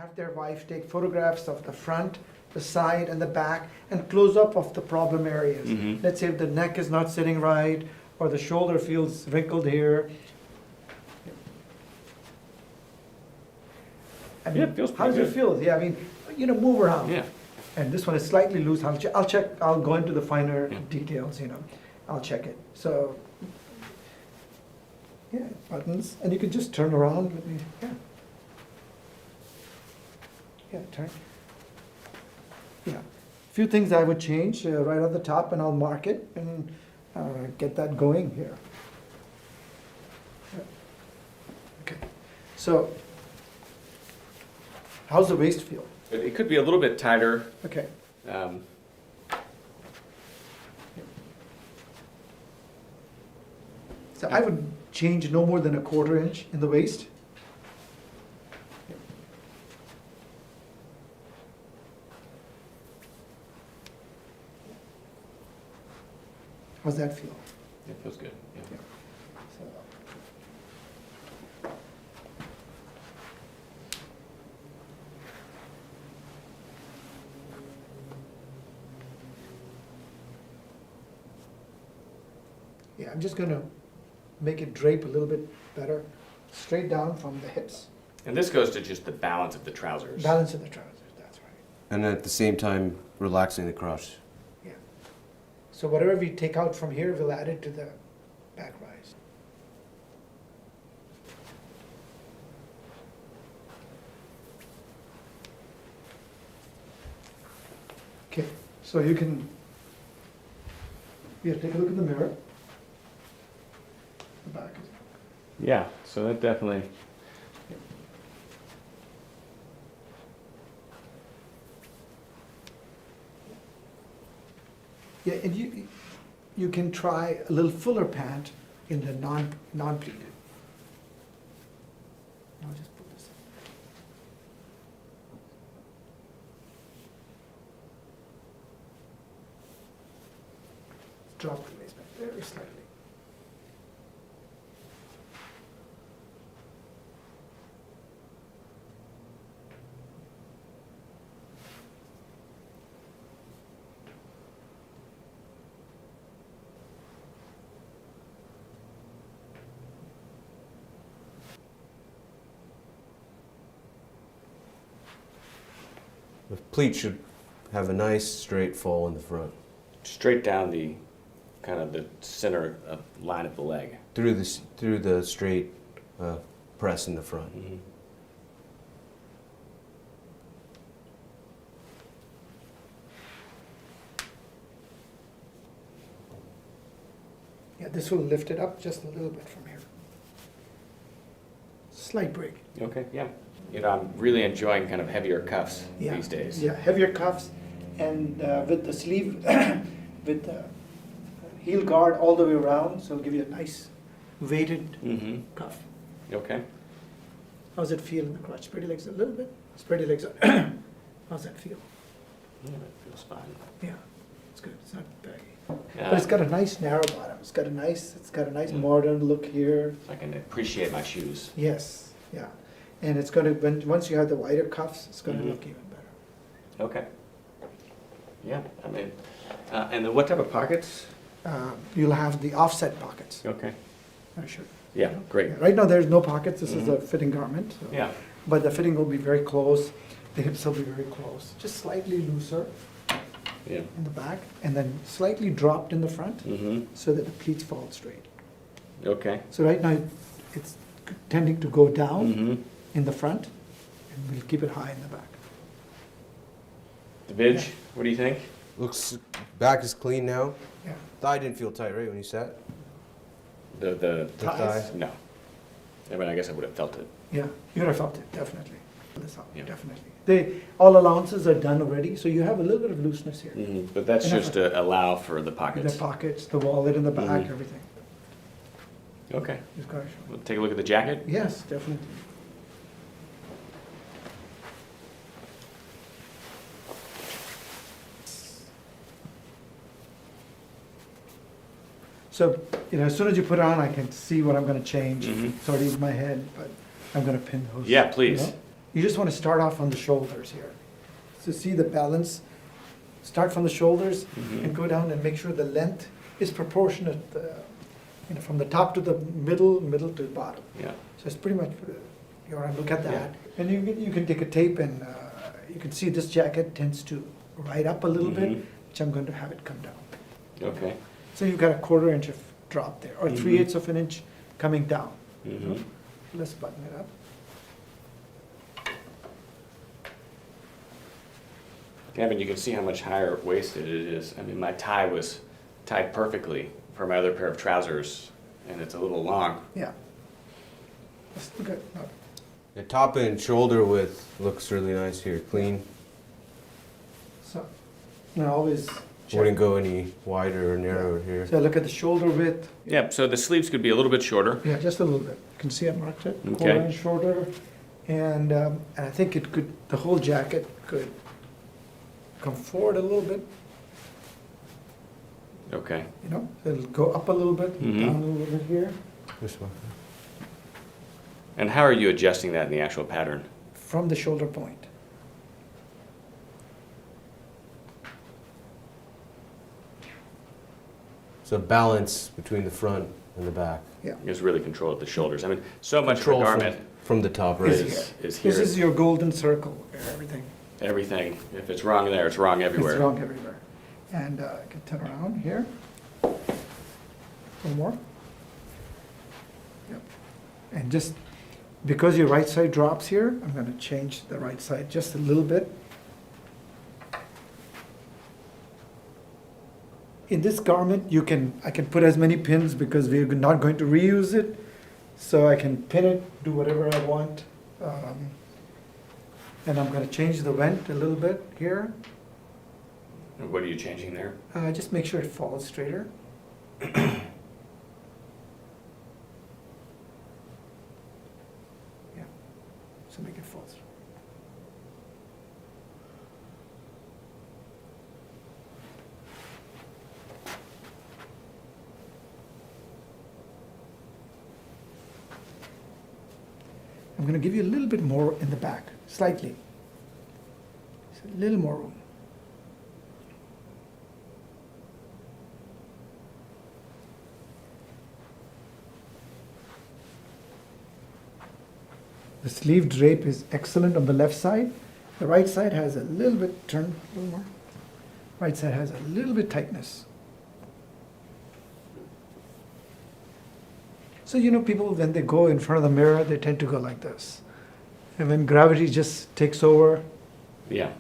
have their wife take photographs of the front, the side, and the back, and close up of the problem areas. Mhm. Let's say if the neck is not sitting right, or the shoulder feels wrinkled here. I mean, Yeah, it feels how does pretty it feel? Yeah, I mean, move around. Yeah. And this one is slightly loose. I'll check, I'll go into the finer Yeah. details, I'll check it. So, yeah, buttons, and you can just turn around with me, yeah. Yeah, turn. Yeah, few things I would change right at the top, and I'll mark it and get that going here. Yeah. Okay, so how's the waist feel? It could be a little bit tighter. Okay. Um, So I would change no more than a 1/4 inch in the waist. How's that feel? It feels good. Yeah. Yeah. So- Yeah, I'm just gonna make it drape a little bit better, straight down from the hips. And this goes to just the balance of the trousers. Balance of the trousers, that's right. And at the same time, relaxing the crotch. Yeah. So whatever we take out from here, we'll add it to the back rise. Okay, so you can, yeah, take a look in the mirror. The back is, Yeah, so that definitely. yeah, and you can try a little fuller pant in the non-pleated. I'll just put this in. Drop the waistband very slightly. The pleat should have a nice straight fall in the front. Straight down the kind of the center line of the leg. Through the straight press in the front. Mm-hmm. Yeah, this will lift it up just a little bit from here. Slight break. Okay, yeah. I'm really enjoying kind of heavier cuffs Yeah. these days. Yeah, heavier cuffs, and with the sleeve, with the heel guard all the way around, so it'll give you a nice weighted Mm-hmm. cuff. Okay. How's it feel in the crotch? Spread your legs a little bit. Spread your legs out. How's that feel? Yeah, that feels fine. Yeah, it's good. It's not baggy. Yeah. But it's got a nice narrow bottom. It's got a nice Mm. modern look here. So I can appreciate my shoes. Yes, yeah. And it's gonna, once you have the wider cuffs, it's gonna Mhm. look even better. Okay. Yeah, I mean, and then what type of pockets? You'll have the offset pockets. Okay. I should. Yeah, great. Right now, there's no pockets. This is a Mhm. fitting garment. So. Yeah. But the fitting will be very close. The hips will be very close. Just slightly looser Yeah. in the back, and then slightly dropped in the front, Mm-hmm. so that the pleats fall straight. Okay. So right now, it's tending to go down Mm-hmm. in the front, and we'll keep it high in the back. The vidge, Yeah. what do you think? Looks, back is clean now. Yeah. Thigh didn't feel tight, right, when you sat? The The Thighs? thigh. no. I mean, I guess I would have felt it. Yeah, you would have felt it, definitely. This out, Yeah. definitely. All allowances are done already, so you have a little bit of looseness here. Mm-hmm. But that's Enough just to allow for the pockets. The pockets, the wallet in the back, Mhm. everything. Okay. You've got to show We'll take a look at the jacket. it. Yes, definitely. So, as soon as you put it on, I can see what I'm gonna change. Mhm. It's already in my head, but I'm gonna pin those. Yeah, please. you know? You just want to start off on the shoulders here. So see the balance, start from the shoulders and go down and make sure the length is proportionate, from the top to the middle to the bottom. Yeah. So it's pretty much, you want to look at that. And you can take a tape and you can see this jacket tends to ride up a little bit, which I'm going to have it come down. Okay. So you've got a 1/4 inch of drop there, or 3/8 of an inch coming down. Let's button it up. Yeah, I mean, you can see how much higher waisted it is. I mean, my tie was tied perfectly for my other pair of trousers, and it's a little long. Yeah. Let's look at, The top and shoulder width looks really nice here, clean. so, now always check. Wouldn't go any wider or narrower here. So look at the shoulder width. Yeah, so the sleeves could be a little bit shorter. Yeah, just a little bit. You can see I marked it, Okay. 1/4 inch shorter. And I think it could, the whole jacket could come forward a little bit, Okay. It'll go up a little bit, down a little bit here. This one. And how are you adjusting that in the actual pattern? From the shoulder point. So balance between the front and the back. Yeah. Is really control at the shoulders. I mean, so much of the Control garment from the top, right? is here. This is your golden circle, where everything Everything. If it's wrong there, it's wrong everywhere. is wrong everywhere. And I can turn around here. One more. Yep. And just, because your right side drops here, I'm gonna change the right side just a little bit. In this garment, I can put as many pins because we're not going to reuse it. So I can pin it, do whatever I want. And I'm gonna change the vent a little bit here. And what are you changing there? Just make sure it falls straighter. Yeah, so make it fall straight. I'm gonna give you a little bit more in the back, slightly. Just a little more room. The sleeve drape is excellent on the left side. The right side has a little bit, turn a little more. Right side has a little bit tightness. So people, when they go in front of the mirror, they tend to go like this. And when gravity just takes over, Yeah.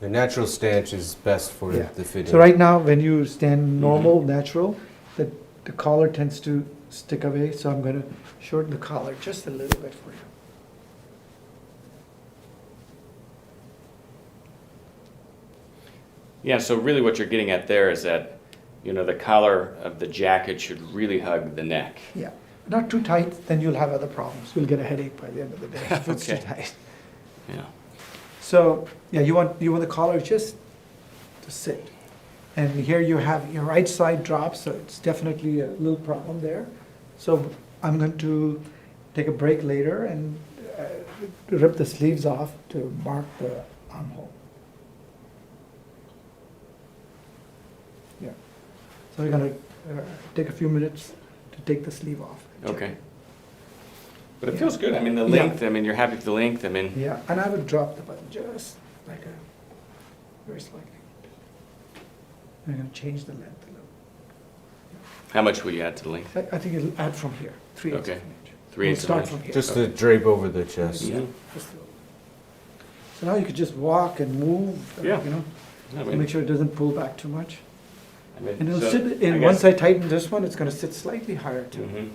The natural stance is best for yeah. the fitting. So right now, when you stand normal, natural, the collar tends to stick away, so I'm gonna shorten the collar just a little bit for you. Yeah, so really what you're getting at there is that, the collar of the jacket should really hug the neck. Yeah, not too tight, then you'll have other problems. You'll get a headache by the end of the day if it's too Okay. tight. Yeah. So, yeah, you want the collar just to sit. And here you have your right side drops, so it's definitely a little problem there. So I'm going to take a break later and rip the sleeves off to mark the armhole. Yeah. So we're gonna take a few minutes to take the sleeve off. Okay. But it feels Yeah. good. I mean, the Yeah. length, you're happy with the length. I mean, Yeah, and I would drop the button just like very slightly. I'm gonna change the length a little. how much will you add to the length? I think it'll add from here, 3/8 of Okay. an inch. 3/8 We'll start of an from here. Just to drape over the chest. Yeah. Just a little. So now you could just walk and move, Yeah. I to mean, make sure it doesn't pull back too much. And it'll so, sit, I and guess- once I tighten this one, it's gonna sit slightly higher too. Mhm.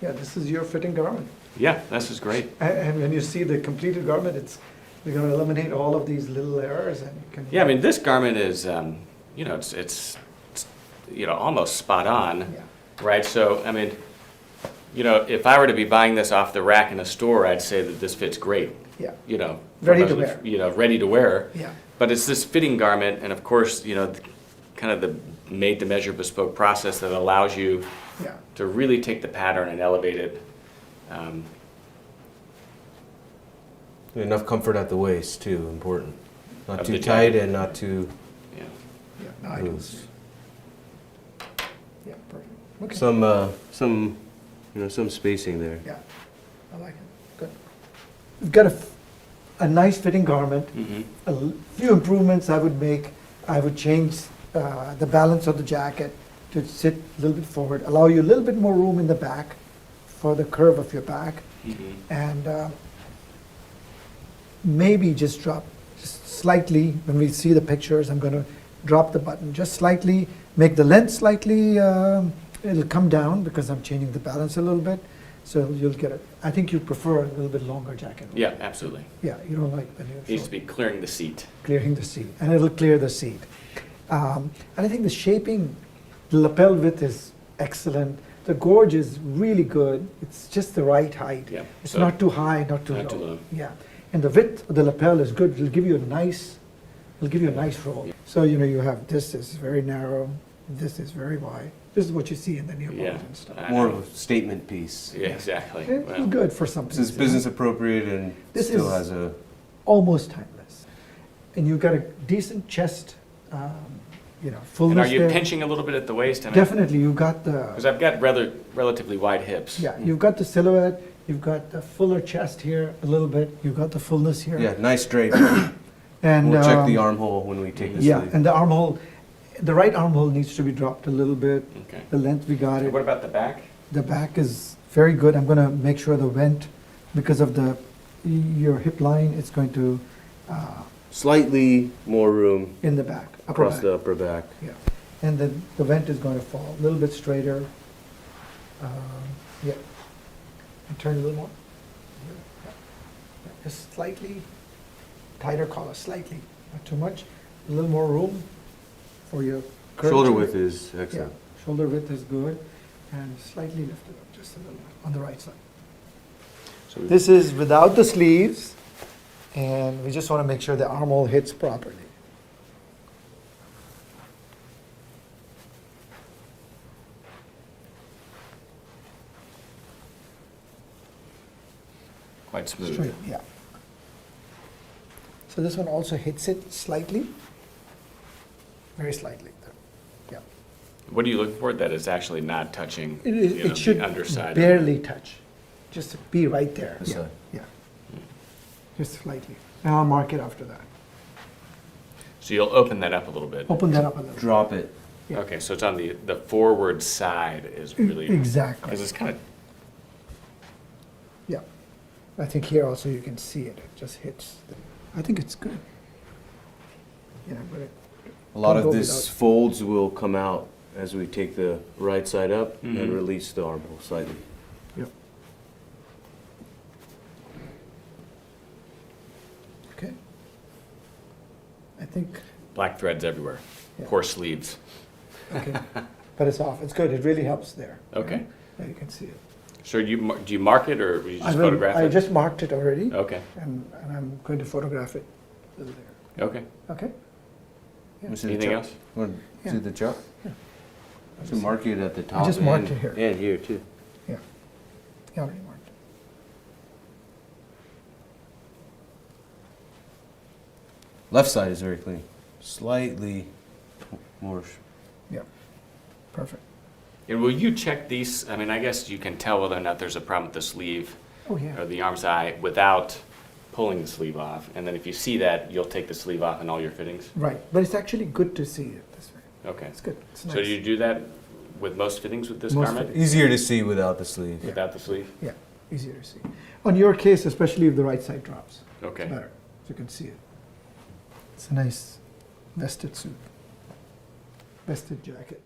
Yeah, this is your fitting garment. Yeah, this is great. And when you see the completed garment, we're gonna eliminate all of these little errors and you can. Yeah, I mean, this garment is, it's almost spot on, Yeah. right? So, I mean, if I were to be buying this off the rack in a store, I'd say that this fits great. Yeah, From Ready a- to wear. Ready to wear. yeah, But it's this fitting garment, and of course, kind of the made-to-measure bespoke process that allows you yeah, to really take the pattern and elevate it Enough comfort at the waist too, important. Not Of too the tight jacket. and not too Yeah. Yeah, no, I don't see loose. it. Yeah, perfect. Okay. Some spacing there. Yeah, I like it. Good. We've got a nice fitting garment. Mm-hmm. Few improvements I would make. I would change the balance of the jacket to sit a little bit forward, allow you a little bit more room in the back for the curve of your back, Mm-hmm. and maybe just drop just slightly. When we see the pictures, I'm going to drop the button just slightly, make the length slightly. It'll come down because I'm changing the balance a little bit, so you'll get it. I think you prefer a little bit longer jacket. Yeah, absolutely. Yeah, you don't like when Needs you're to be clearing the seat. clearing the seat, and it'll clear the seat. And I think the shaping, the lapel width is excellent. The gorge is really good. It's just the right height. Yeah. It's So- not too high, not too Not low. too low. Yeah, and the width of the lapel is good. It'll give you a nice roll. Yeah. So you have this is very narrow. This is very wide. This is what you see in the neopons Yeah. and stuff. I More know. of a statement piece. Yeah, exactly. It's Well, good for something. This is business appropriate and This still is- has a. Almost timeless, and you've got a decent chest. Fullness and are you there. pinching a little bit at the waist? Definitely, you've got the. Because I've got relatively wide hips. Yeah, you've got the silhouette, you've got the fuller chest here a little bit, you've got the fullness here. Yeah, nice drape. And, We'll check the armhole when we take the Yeah, sleeve. and the armhole, the right armhole needs to be dropped a little bit. Okay. The length, we got And it. what about the back? The back is very good. I'm gonna make sure the vent, because of your hip line, it's going to, Slightly more room in the back, upper across back. the upper back. Yeah, and then the vent is going to fall a little bit straighter. Yeah, and turn a little more. Yeah. Yeah, just slightly tighter collar, slightly, not too much. A little more room for your curvature. Shoulder width is Yeah, excellent. shoulder width is good, and slightly lift it up just a little on the right side. So we- This is without the sleeves, and we just want to make sure the armhole hits properly. Quite smooth. Straight, yeah. So this one also hits it slightly, very slightly. Yeah. What are you looking for? That it's actually not touching It should the underside. of barely touch, just be right there. This Yeah, side. yeah. Just slightly. And I'll mark it after that. So you'll open that up a little bit. Open that up a little. Drop it. Yeah. Okay, so it's on the forward side is really. Exactly. Because it's kind of, Yeah. I think here also you can see it. It just hits. I think it's good. Yeah, but A lot Don't of go this without- folds will come out as we take the right side up and Mhm. release the armhole slightly. Yep. Okay. I think, black threads everywhere. Yeah. Poor sleeves. okay. But it's off. It's good. It really helps there. Okay. Yeah, you can see it. So do you mark it or you I just will- photograph it? I just marked it already, Okay, and I'm going to photograph it a little there. okay. Okay? Yeah. Wanna see the Anything chart? else? Want to see Yeah. the chart? Yeah. So mark it at the top. just marked and- it here. And here too. Yeah. Yeah, already marked it. Left side is very clean. Slightly more. Yeah. Perfect. And will you check these? I mean, I guess you can tell whether or not there's a problem with the sleeve Oh, yeah. or the arm side without pulling the sleeve off. And then if you see that, you'll take the sleeve off in all your fittings? Right. But it's actually good to see it this way. Okay. It's good. It's nice. So do you do that with most fittings with this Most garment? fittings. Easier to see without the sleeve. Yeah. Without the sleeve? Yeah, easier to see. On your case, especially if the right side drops. Okay. It's better. You can see it. It's a nice vested suit. Vested jacket.